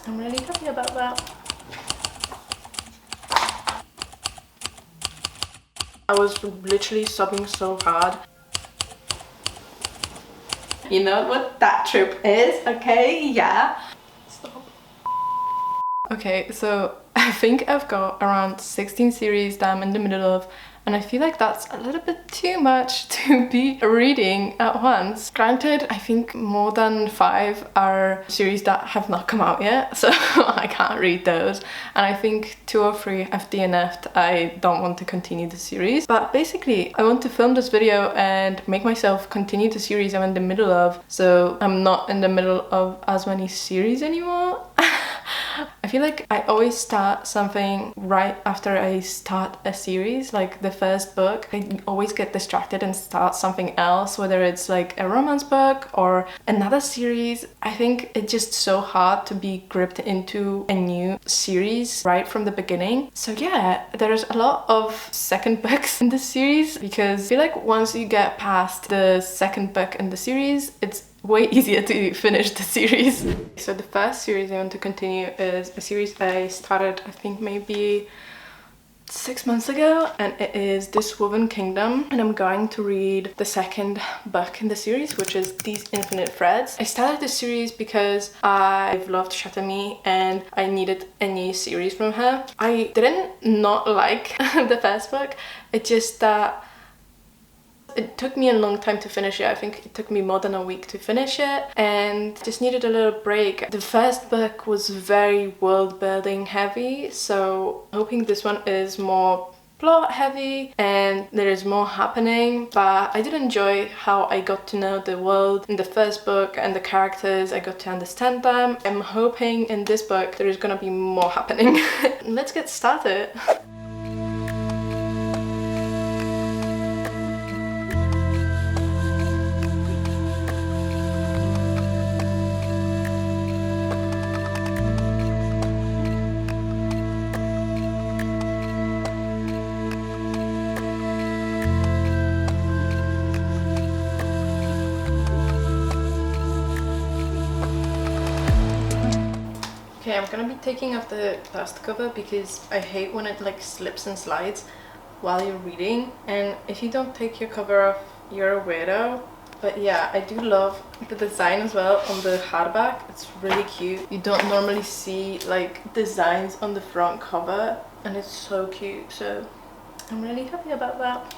I'm really happy about that. I was literally sobbing so hard. You know what that trip is, okay? Yeah. Stop. Okay, so I think I've got around 16 series that I'm in the middle of, and I feel like that's a little bit too much to be reading at once. Granted, I think more than 5 are series that have not come out yet, so I can't read those. And I think 2 or 3 have DNF'd. I don't want to continue the series. But basically, I want to film this video and make myself continue the series I'm in the middle of, so I'm not in the middle of as many series anymore. I feel like I always start something right after I start a series, like the first book. I always get distracted and start something else, whether it's like a romance book or another series. I think it's just so hard to be gripped into a new series right from the beginning. So yeah, there's a lot of second books in this series because I feel like once you get past the second book in the series, it's way easier to finish the series. So the first series I want to continue is a series I started, I think maybe 6 months ago, and it is This Woven Kingdom, and I'm going to read the second book in the series, which is These Infinite Threads. I started this series because I've loved Shatami and I needed a new series from her. I didn't not like the first book, it's just that it took me a long time to finish it. I think it took me more than a week to finish it and just needed a little break. The first book was very world building heavy, so hoping this one is more plot heavy and there is more happening. But I did enjoy how I got to know the world in the first book and the characters. I got to understand them. I'm hoping in this book there is gonna be more happening. Let's get started. Okay, I'm gonna be taking off the plastic cover because I hate when it like slips and slides while you're reading, and if you don't take your cover off, you're a weirdo. But yeah, I do love the design as well on the hardback. It's really cute. You don't normally see like designs on the front cover, and it's so cute, so I'm really happy about that.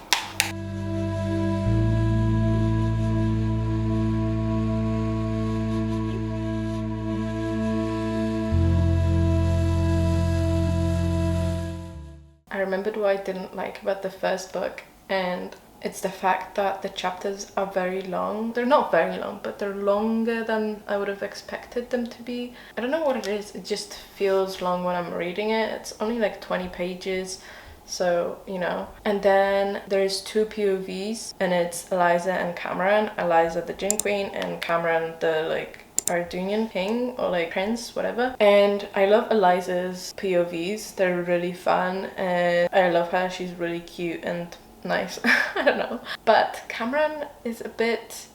I remembered what I didn't like about the first book, and it's the fact that the chapters are very long. They're not very long, but they're longer than I would have expected them to be. I don't know what it is, it just feels long when I'm reading it. It's only like 20 pages, so you know. And then there's 2 POVs, and it's Eliza and Cameron. Eliza the Gin Queen and Cameron the like Arthurian king or like prince, whatever. And I love Eliza's POVs, they're really fun and I love her, she's really cute and nice. I don't know. But Cameron is a bit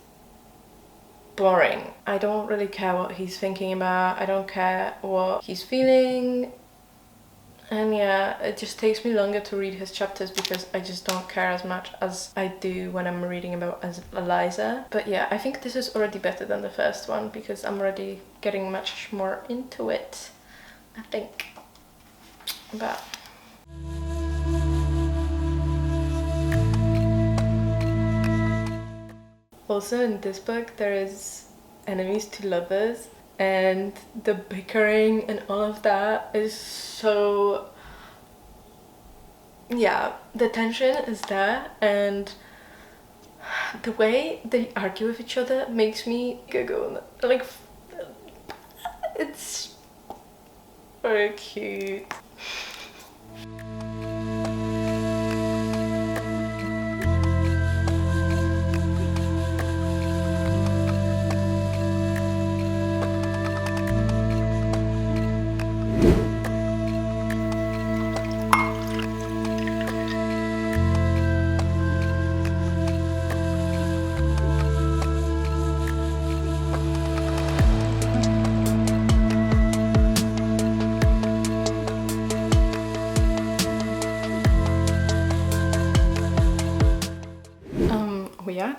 boring. I don't really care what he's thinking about, I don't care what he's feeling. And yeah, it just takes me longer to read his chapters because I just don't care as much as I do when I'm reading about Eliza. But yeah, I think this is already better than the first one because I'm already getting much more into it, I think. But also in this book there is enemies to lovers, and the bickering and all of that is so, yeah, the tension is there, and the way they argue with each other makes me giggle. Like, it's very cute.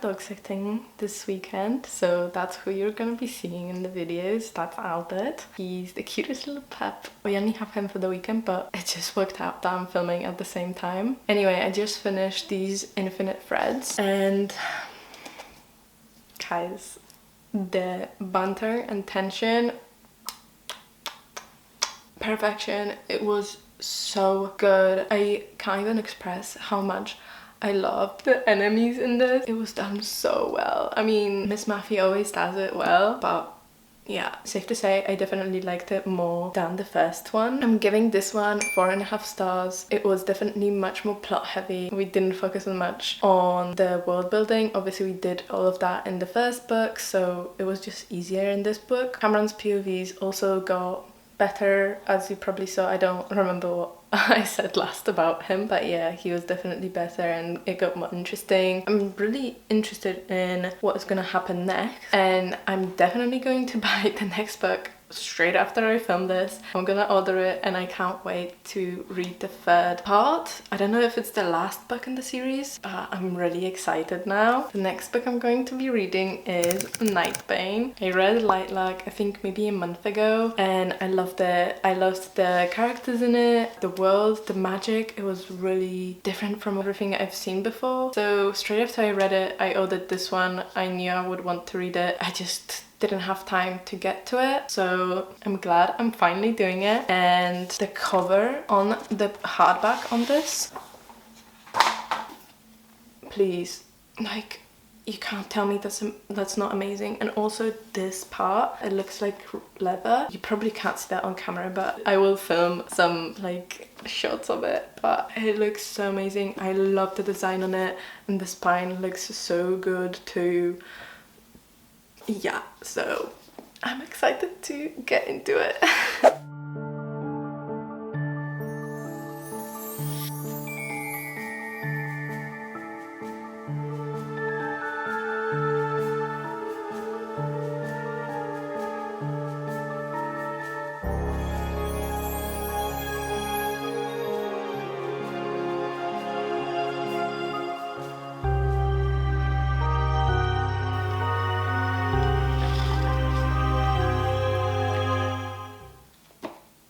dog sitting this weekend, so that's who you're gonna be seeing in the videos. That's Albert. He's the cutest little pup. We only have him for the weekend, but it just worked out that I'm filming at the same time. Anyway, I just finished these infinite threads, and guys, the banter and tension, perfection. It was so good. I can't even express how much I loved the enemies in this. It was done so well. I mean, Miss Maffey always does it well, but yeah, safe to say I definitely liked it more than the first one. I'm giving this one 4.5 stars. It was definitely much more plot heavy. We didn't focus as much on the world building. Obviously we did all of that in the first book, so it was just easier in this book. Cameron's POVs also got better, as you probably saw. I don't remember what I said last about him, but yeah, he was definitely better and it got more interesting. I'm really interested in what is gonna happen next, and I'm definitely going to buy the next book straight after I film this. I'm gonna order it and I can't wait to read the third part. I don't know if it's the last book in the series, but I'm really excited now. The next book I'm going to be reading is Nightbane. I read Lightlark I think maybe a month ago, and I loved it. I loved the characters in it, the world, the magic. It was really different from everything I've seen before. So straight after I read it, I ordered this one. I knew I would want to read it. I just didn't have time to get to it, so I'm glad I'm finally doing it. And the cover on the hardback on this, please, like, you can't tell me that's not amazing. And also this part, it looks like leather. You probably can't see that on camera, but I will film some like shots of it. But it looks so amazing. I love the design on it, and the spine looks so good too. Yeah, so I'm excited to get into it.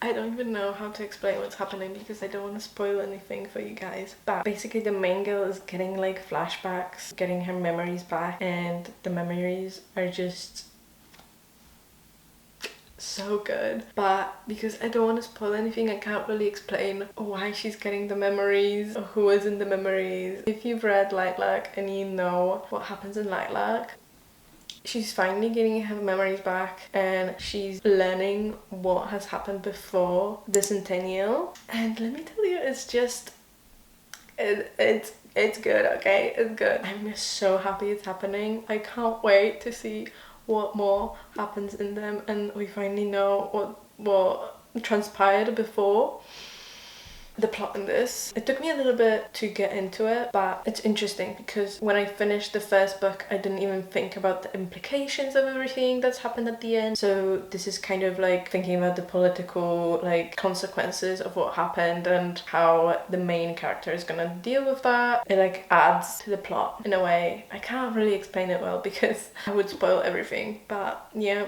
I don't even know how to explain what's happening because I don't want to spoil anything for you guys. But basically the main girl is getting like flashbacks, getting her memories back, and the memories are just so good. But because I don't want to spoil anything, I can't really explain why she's getting the memories or who is in the memories. If you've read Lightlark and you know what happens in Lightlark, she's finally getting her memories back and she's learning what has happened before the centennial. And let me tell you, it's just it's good, okay? It's good. I'm just so happy it's happening. I can't wait to see what more happens in them, and we finally know what transpired before. The plot in this, it took me a little bit to get into it, but it's interesting because when I finished the first book I didn't even think about the implications of everything that's happened at the end. So this is kind of like thinking about the political like consequences of what happened and how the main character is gonna deal with that. It like adds to the plot in a way. I can't really explain it well because I would spoil everything, but yeah.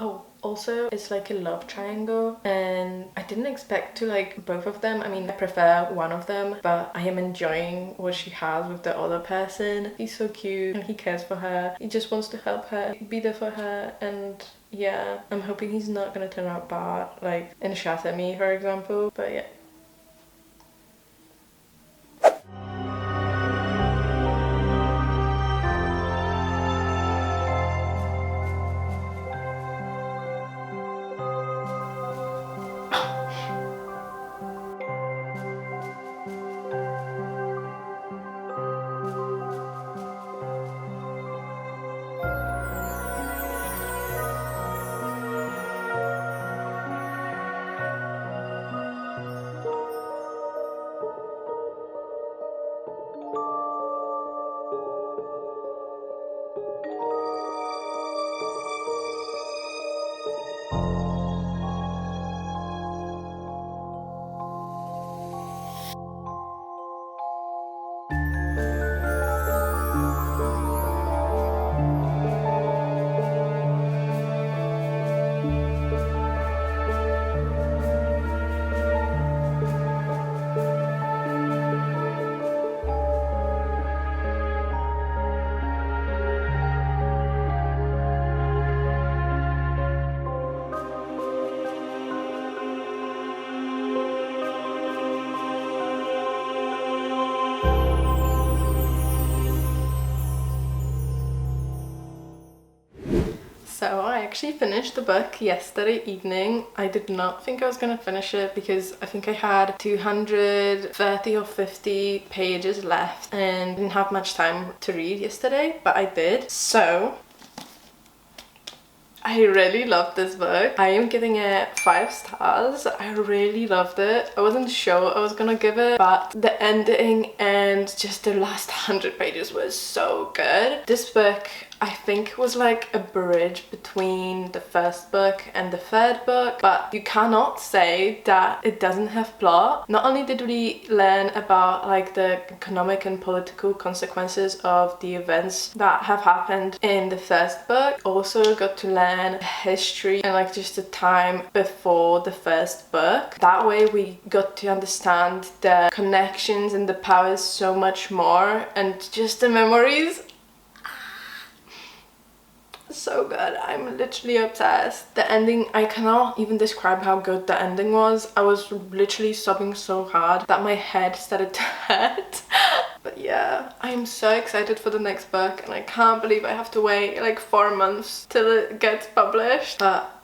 Oh, also it's like a love triangle, and I didn't expect to like both of them. I mean, I prefer one of them, but I am enjoying what she has with the other person. He's so cute and he cares for her. He just wants to help her, be there for her, and yeah, I'm hoping he's not gonna turn out bad, like in Shatter Me, for example, but yeah. actually finished the book yesterday evening. I did not think I was gonna finish it because I think I had 230 or 50 pages left and didn't have much time to read yesterday, but I did. So I really loved this book. I am giving it 5 stars. I really loved it. I wasn't sure what I was gonna give it, but the ending and just the last 100 pages was so good. This book, I think, was like a bridge between the first book and the third book, but you cannot say that it doesn't have plot. Not only did we learn about like the economic and political consequences of the events that have happened in the first book, also got to learn history and like just the time before the first book. That way we got to understand the connections and the powers so much more, and just the memories. So good. I'm literally obsessed. The ending, I cannot even describe how good the ending was. I was literally sobbing so hard that my head started to hurt. But yeah, I am so excited for the next book, and I can't believe I have to wait like 4 months till it gets published. But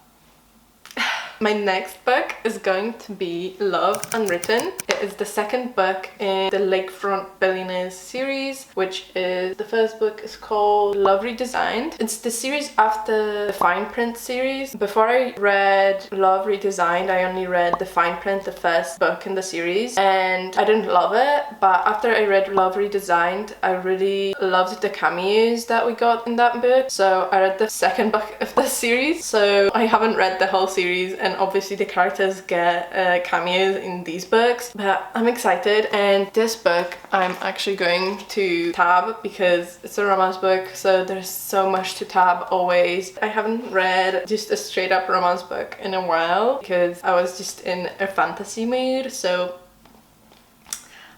my next book is going to be Love Unwritten. It is the second book in the Lakefront Billionaires series, which is, the first book is called Love Redesigned. It's the series after the Fine Print series. Before I read Love Redesigned, I only read the Fine Print, the first book in the series, and I didn't love it. But after I read Love Redesigned, I really loved the cameos that we got in that book. So I read the second book of the series. So I haven't read the whole series, and obviously the characters get cameos in these books, but I'm excited. And this book I'm actually going to tab because it's a romance book, so there's so much to tab always. I haven't read just a straight up romance book in a while because I was just in a fantasy mood, so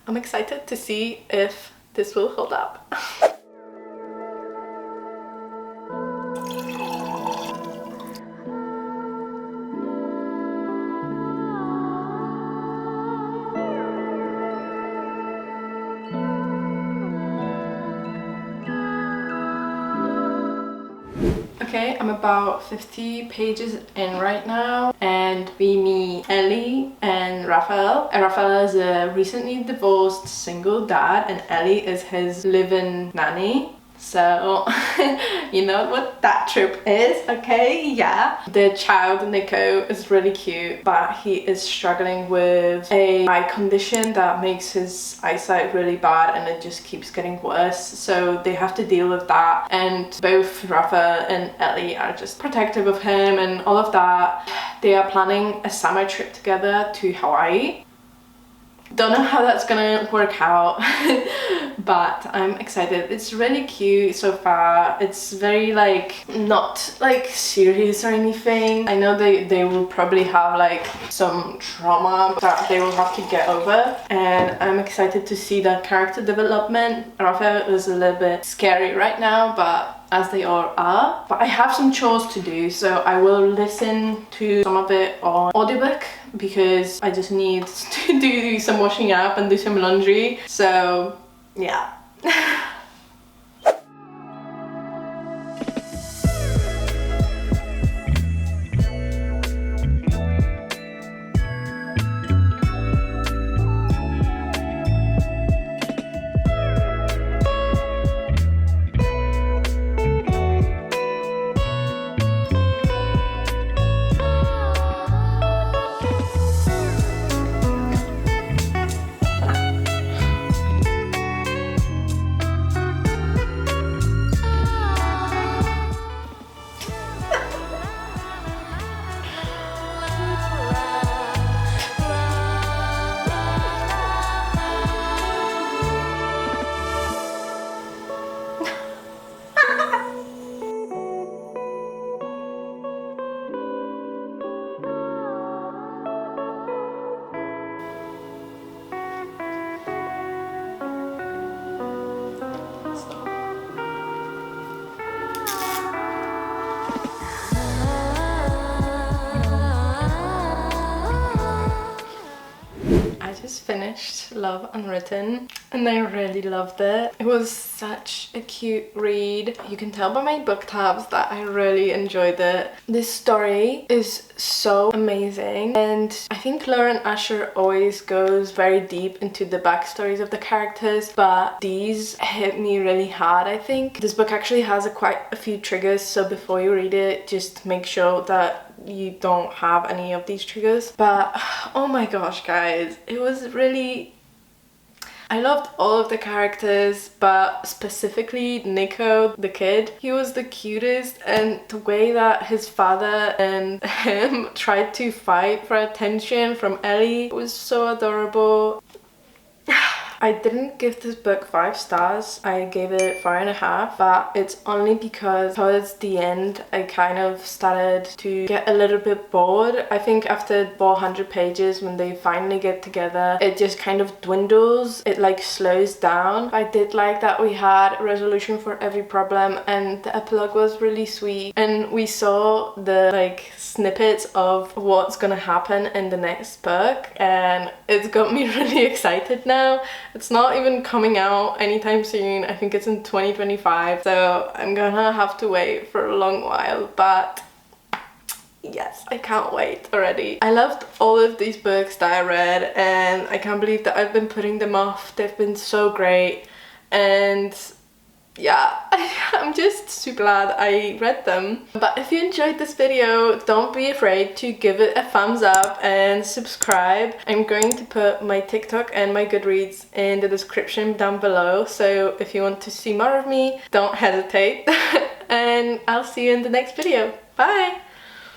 I'm excited to see if this will hold up. Okay, I'm about 50 pages in right now, and we meet Ellie and Raphael. And Raphael is a recently divorced single dad, and Ellie is his live-in nanny. So you know what that trope is, okay? Yeah. The child, Nico, is really cute, but he is struggling with a eye condition that makes his eyesight really bad, and it just keeps getting worse. So they have to deal with that, and both Rafa and Ellie are just protective of him and all of that. They are planning a summer trip together to Hawaii. Don't know how that's gonna work out, but I'm excited. It's really cute so far. It's very like not like serious or anything. I know they will probably have like some trauma that they will have to get over, and I'm excited to see that character development. Raphael is a little bit scary right now, but as they all are. But I have some chores to do, so I will listen to some of it on audiobook because I just need to do some washing up and do some laundry. So yeah. Finished Love Unwritten. and I really loved it. It was such a cute read. You can tell by my book tabs that I really enjoyed it. This story is so amazing, and I think Lauren Asher always goes very deep into the backstories of the characters, but these hit me really hard. I think this book actually has quite a few triggers, so before you read it, just make sure that you don't have any of these triggers. But oh my gosh, guys, it was really... I loved all of the characters, but specifically Nico, the kid. He was the cutest, and the way that his father and him tried to fight for attention from Ellie was so adorable. I didn't give this book 5 stars. I gave it 4.5, but it's only because towards the end I kind of started to get a little bit bored. I think after 400 pages, when they finally get together, it just kind of dwindles. It like slows down. I did like that we had a resolution for every problem, and the epilogue was really sweet, and we saw the like snippets of what's gonna happen in the next book, and it's got me really excited now. It's not even coming out anytime soon. I think it's in 2025, so I'm gonna have to wait for a long while, but yes, I can't wait already. I loved all of these books that I read, and I can't believe that I've been putting them off. They've been so great, and yeah, I'm just super glad I read them. But if you enjoyed this video, don't be afraid to give it a thumbs up and subscribe. I'm going to put my TikTok and my Goodreads in the description down below, so if you want to see more of me, don't hesitate. And I'll see you in the next video. Bye!